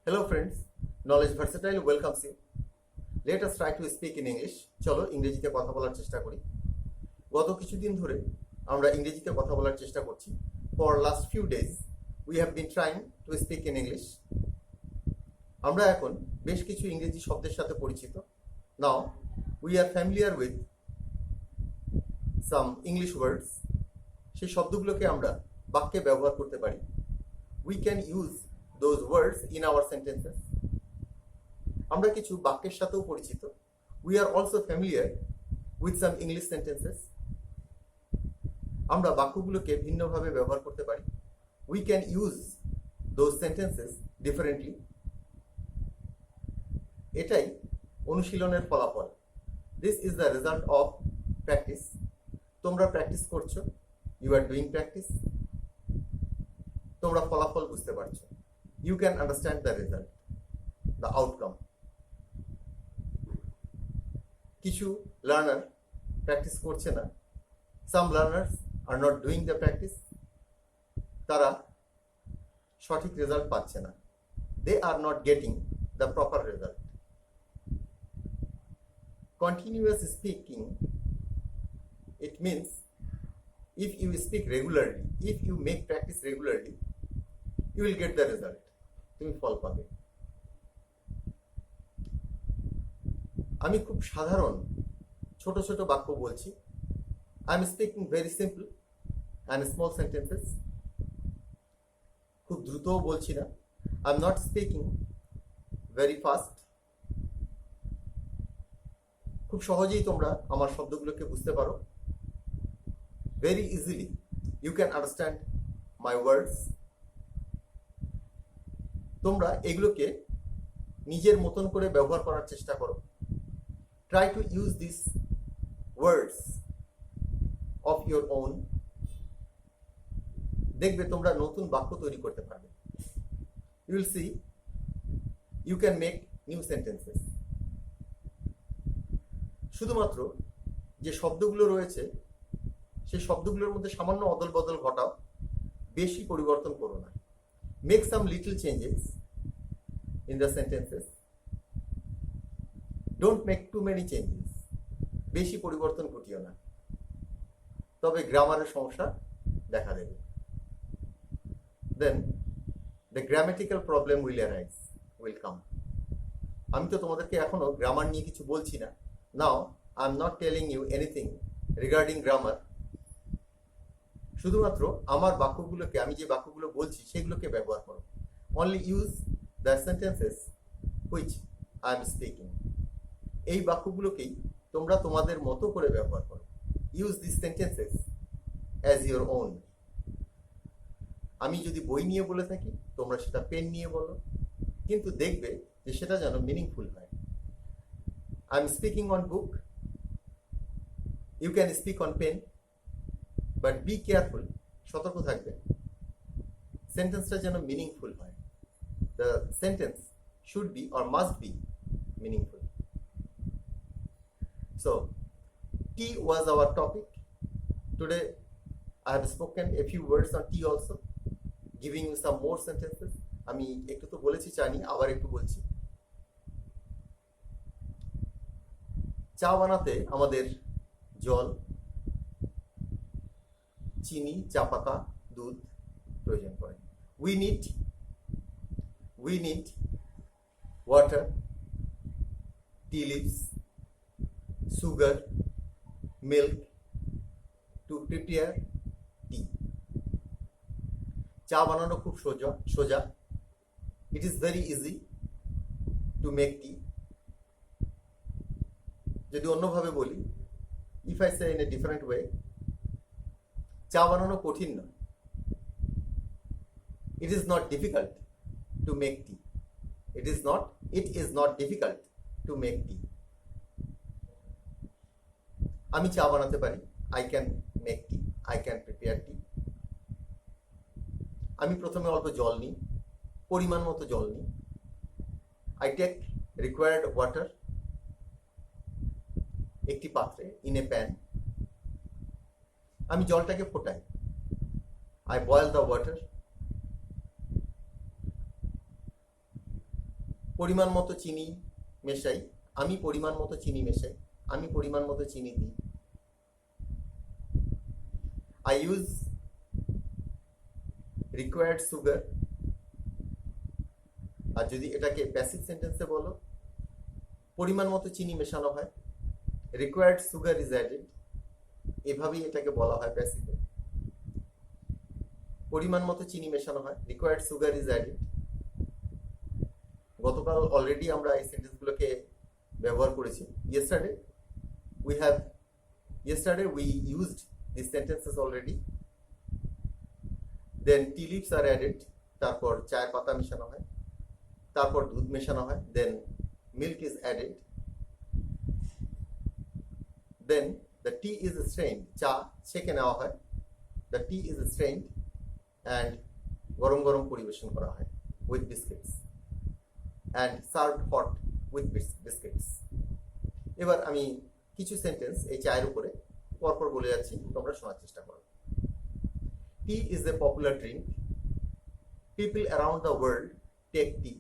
Hello friends, Knowledge Versatile welcomes you. Let us try to speak in English. চলো ইংরেজিতে কথা বলার চেষ্টা করি। গত কিছুদিন ধরে আমরা ইংরেজিতে কথা বলার চেষ্টা করছি। For last few days we have been trying to speak in English. আমরা এখন বেশ কিছু ইংরেজি শব্দের সাথে পরিচিত। Now we are familiar with some English words. সেই শব্দগুলোকে আমরা বাক্যে ব্যবহার করতে পারি। We can use those words in our sentences. আমরা কিছু বাক্যের সাথেও পরিচিত। We are also familiar with some English sentences. আমরা বাক্যগুলোকে ভিন্নভাবে ব্যবহার করতে পারি। We can use those sentences differently. এটাই অনুশীলনের ফলাফল। This is the result of practice. তোমরা প্র্যাকটিস করছো। You are doing practice. তোমরা ফলাফল বুঝতে পারছো। You can understand the result, the outcome. কিছু লার্নার প্র্যাকটিস করছে না। Some learners are not doing the practice. তারা সঠিক রেজাল্ট পাচ্ছে না। They are not getting the proper result. Continuous speaking, it means if you speak regularly, if you make practice regularly, you will get the result. তুমি ফল পাবে। আমি খুব সাধারণ ছোট ছোট বাক্য বলছি। I am speaking very simple and small sentences. খুব দ্রুতও বলছি না। I am not speaking very fast. খুব সহজেই তোমরা আমার শব্দগুলোকে বুঝতে পারো। Very easily you can understand my words. তোমরা এগুলোকে নিজের মতন করে ব্যবহার করার চেষ্টা করো। Try to use these words of your own. দেখবে তোমরা নতুন বাক্য তৈরি করতে পারবে। You will see you can make new sentences. শুধুমাত্র যে শব্দগুলো রয়েছে সেই শব্দগুলোর মধ্যে সামান্য অদল বদল ঘটাও, বেশি পরিবর্তন করো না। Make some little changes in the sentences. Don't make too many changes. বেশি পরিবর্তন ঘটিও না, তবে গ্রামারের সমস্যা দেখা দেবে। Then the grammatical problem will arise, will come. আমি তো তোমাদেরকে এখনো গ্রামার নিয়ে কিছু বলছি না। Now I am not telling you anything regarding grammar. শুধুমাত্র আমার বাক্যগুলোকে, আমি যে বাক্যগুলো বলছি সেগুলোকে ব্যবহার করো। Only use the sentences which I am speaking. এই বাক্যগুলোকেই তোমরা তোমাদের মতো করে ব্যবহার করো। Use these sentences as your own. আমি যদি বই নিয়ে বলে থাকি, তোমরা সেটা পেন নিয়ে বলো, কিন্তু দেখবে যে সেটা যেন মিনিংফুল হয়। I am speaking on book. You can speak on pen. But be careful, সতর্ক থাকবে, সেন্টেন্সটা যেন মিনিংফুল হয়। The sentence should be or must be meaningful. So, tea was our topic. Today, I have spoken a few words on tea also, giving you some more sentences. আমি একটু তো বলেছি চা নিয়ে, আবার একটু বলছি। চা বানাতে আমাদের জল, চিনি, চা পাতা, দুধ প্রয়োজন পড়ে। We need water, tea leaves, sugar, milk to prepare tea. চা বানানো খুব সোজা। It is very easy to make tea. যদি অন্যভাবে বলি, if I say in a different way, চা বানানো কঠিন নয়। It is not difficult to make tea. It is not difficult to make tea. আমি চা বানাতে পারি। I can make tea. I can prepare tea. আমি প্রথমে অল্প জল নিই, পরিমাণ মতো জল নিই। I take required water একটি পাত্রে, in a pan. আমি জলটাকে ফোটাই। I boil the water. পরিমাণ মতো চিনি মেশাই, আমি পরিমাণ মতো চিনি মেশাই, আমি পরিমাণ মতো চিনি দিই। I use required sugar. আর যদি এটাকে প্যাসিভ সেন্টেন্সে বলো, পরিমাণ মতো চিনি মেশানো হয়, রিকোয়ার্ড সুগার ইজ অ্যাডেড, এভাবেই এটাকে বলা হয় প্যাসিভে। পরিমাণ মতো চিনি মেশানো হয়, রিকোয়ার্ড সুগার ইজ অ্যাডেড। গতকাল অলরেডি আমরা এই সেন্টেন্সগুলোকে ব্যবহার করেছি। yesterday we used these sentences already. Then tea leaves are added, তারপর চায়ের পাতা মেশানো হয়, তারপর দুধ মেশানো হয়, then milk is added, then the tea is strained, চা ছেঁকে নেওয়া হয়, the tea is strained and গরম গরম পরিবেশন করা হয় with biscuits and served hot with biscuits. এবার আমি কিছু সেন্টেন্স এই চায়ের উপরে পরপর বলে যাচ্ছি, তোমরা শোনার চেষ্টা করো। Tea is a popular drink. People around the world take tea.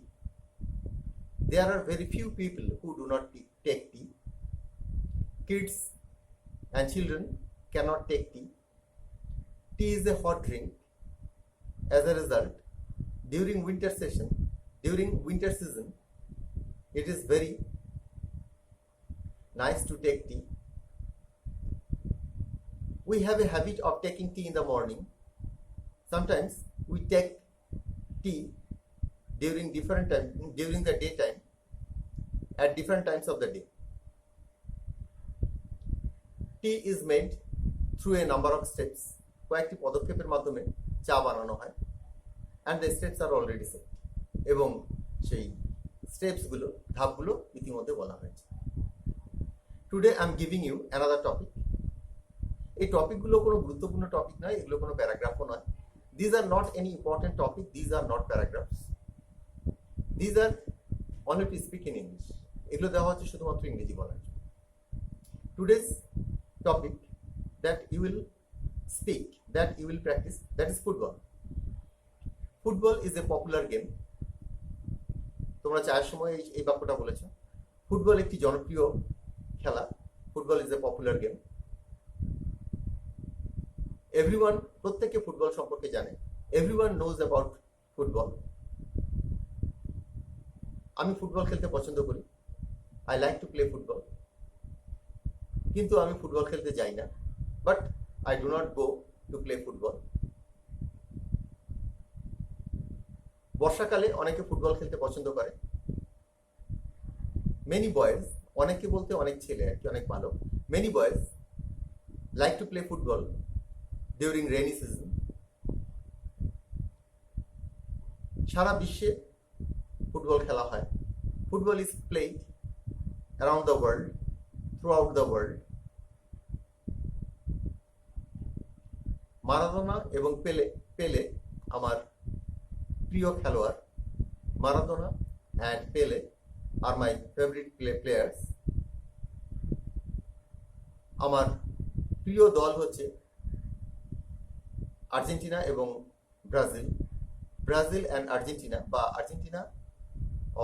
There are very few people who do not take tea. Kids and children cannot take tea. Tea is a hot drink. As a result, during winter season, it is very nice to take tea. We have a habit of taking tea in the morning. Sometimes we take tea during the daytime, at different times of the day. Tea is made through a number of steps. কয়েকটি পদক্ষেপের মাধ্যমে চা বানানো হয়, and the steps are already set. এবং সেই স্টেপসগুলো, ধাপগুলো ইতিমধ্যে বলা হয়েছে। Today I am giving you another topic. এই টপিকগুলো কোনো গুরুত্বপূর্ণ টপিক নয়, এগুলো কোনো প্যারাগ্রাফও নয়। These are not any important topic, these are not paragraphs. These are only to speak in English. এগুলো দেওয়া হচ্ছে শুধুমাত্র ইংরেজি বলার জন্য। Today's topic that you will speak, that you will practice, that is football. Football is a popular game. তোমরা চায়ের সময় এই বাক্যটা বলেছো। ফুটবল একটি জনপ্রিয় খেলা। Football is a popular game. Everyone, প্রত্যেকে ফুটবল সম্পর্কে জানে। Everyone knows about football. আমি ফুটবল খেলতে পছন্দ করি। I like to play football. কিন্তু আমি ফুটবল খেলতে যাই না। But I do not go to play football. বর্ষাকালে অনেকে ফুটবল খেলতে পছন্দ করে। মেনি বয়েজ, অনেকে বলতে অনেক ছেলে আর কি, অনেক ভালো। Many boys like to play football during rainy season. সারা বিশ্বে ফুটবল খেলা হয়। Football is played around the world, throughout the world. Maradona এবং পেলে আমার প্রিয় খেলোয়াড়। মারাদোনা অ্যান্ড পেলে আর মাই ফেভারিট প্লেয়ার্স। আমার প্রিয় দল হচ্ছে আর্জেন্টিনা এবং ব্রাজিল। ব্রাজিল অ্যান্ড আর্জেন্টিনা, বা Argentina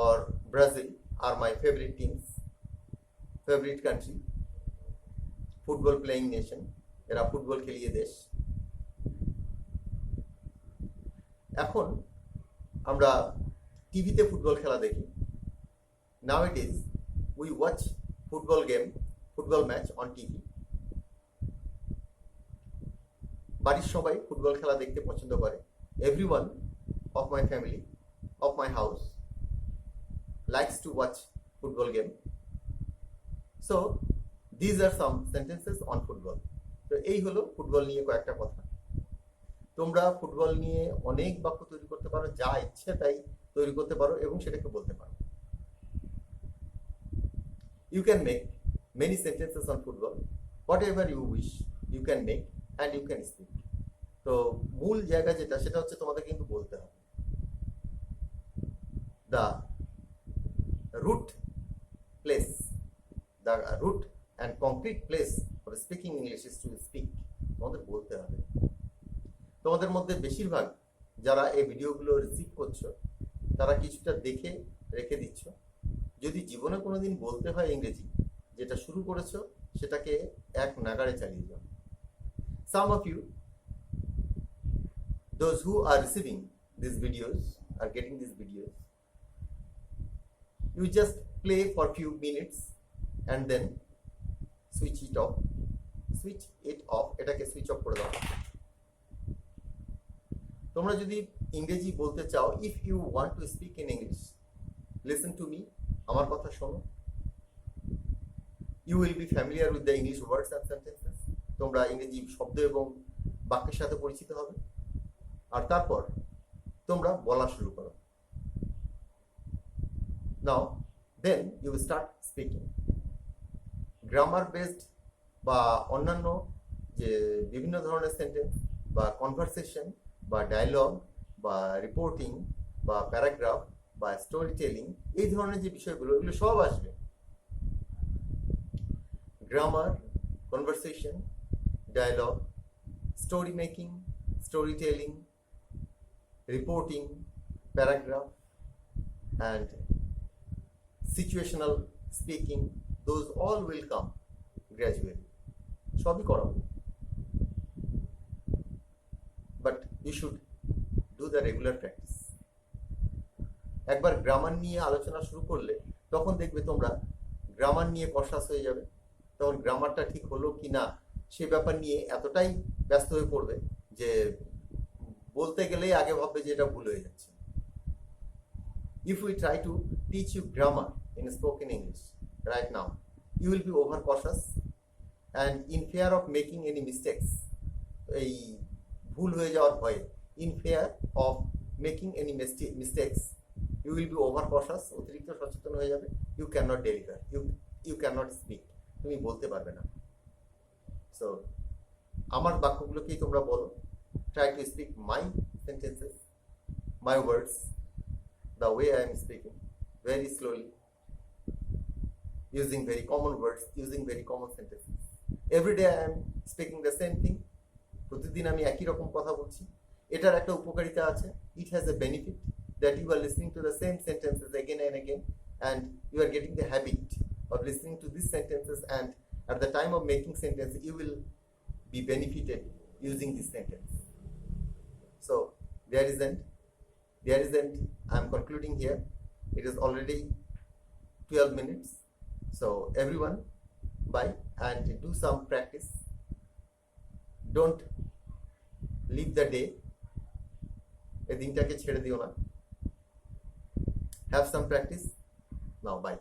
or Brazil are my favorite teams, favorite country, football playing nation. এরা ফুটবল খেলিয়ে দেশ। এখন আমরা টিভিতে ফুটবল খেলা দেখি। Nowadays we watch football match on TV. বাড়ির সবাই ফুটবল খেলা দেখতে পছন্দ করে। Everyone of my family, of my house likes to watch football game. So these are some sentences on football. তো এই হলো ফুটবল নিয়ে কয়েকটা কথা। তোমরা ফুটবল নিয়ে অনেক বাক্য তৈরি করতে পারো, যা ইচ্ছে তাই তৈরি করতে পারো এবং সেটাকে বলতে পারো। You can make many sentences on football. Whatever you wish, you can make and you can speak. তো মূল জায়গা যেটা, সেটা হচ্ছে তোমাদের কিন্তু বলতে হবে। The root and concrete place for speaking English is to speak. তোমাদের বলতে হবে। তোমাদের মধ্যে বেশিরভাগ যারা এই ভিডিওগুলো রিসিভ করছো, তারা কিছুটা দেখে রেখে দিচ্ছ। যদি জীবনে কোনোদিন বলতে হয় ইংরেজি, যেটা শুরু করেছো সেটাকে এক নাগাড়ে চালিয়ে যাও। Some of you, those who are receiving these videos, are getting these videos, you just play for few minutes and then switch it off. এটাকে সুইচ অফ করে দাও। তোমরা যদি ইংরেজি বলতে চাও, if you want to speak in English, listen to me, আমার কথা শোনো। You will be familiar with the English words and sentences. তোমরা ইংরেজি শব্দ এবং বাক্যের সাথে পরিচিত হবে। আর তারপর তোমরা বলা শুরু করো। Now then you start speaking. Grammar based বা অন্যান্য যে বিভিন্ন ধরনের সেন্টেন্স বা কনভারসেশন বা ডায়লগ বা রিপোর্টিং বা প্যারাগ্রাফ বা স্টোরি টেলিং, এই ধরনের যে বিষয়গুলো, এগুলো সব আসবে। Grammar, conversation, dialogue, story making, story telling, reporting, paragraph, and situational speaking, those all will come gradually. সবই করাবো, but you should do the regular practice. একবার গ্রামার নিয়ে আলোচনা শুরু করলে তখন দেখবে তোমরা গ্রামার নিয়ে কনসাস হয়ে যাবে। তখন গ্রামারটা ঠিক হলো কি না সে ব্যাপার নিয়ে এতটাই ব্যস্ত হয়ে পড়বে যে বলতে গেলেই আগে ভাববে যে এটা ভুল হয়ে যাচ্ছে। If we try to teach you grammar in spoken English right now, you will be over cautious and in fear of making any mistakes. এই ভুল হয়ে যাওয়ার ভয়ে, in fear of making any mistakes, you will be over cautious, অতিরিক্ত সচেতন হয়ে যাবে। You cannot deliver, you cannot speak, তুমি বলতে পারবে না। So আমার বাক্যগুলোকেই তোমরা বলো। Try to speak my sentences, my words, the way I am speaking, very slowly, using very common words, using very common sentences. Every day I am speaking the same thing. প্রতিদিন আমি একই রকম কথা বলছি। এটার একটা উপকারিতা আছে। It has a benefit that you are listening to the same sentences again and again, and you are getting the habit of listening to these sentences, and at the time of making sentence, you will be benefited using this sentence. So there isn't. I'm concluding here. It is already 12 minutes. So everyone, bye and do some practice. Don't leave the day. এই দিনটাকে ছেড়ে দিও না। Have some practice. Now bye.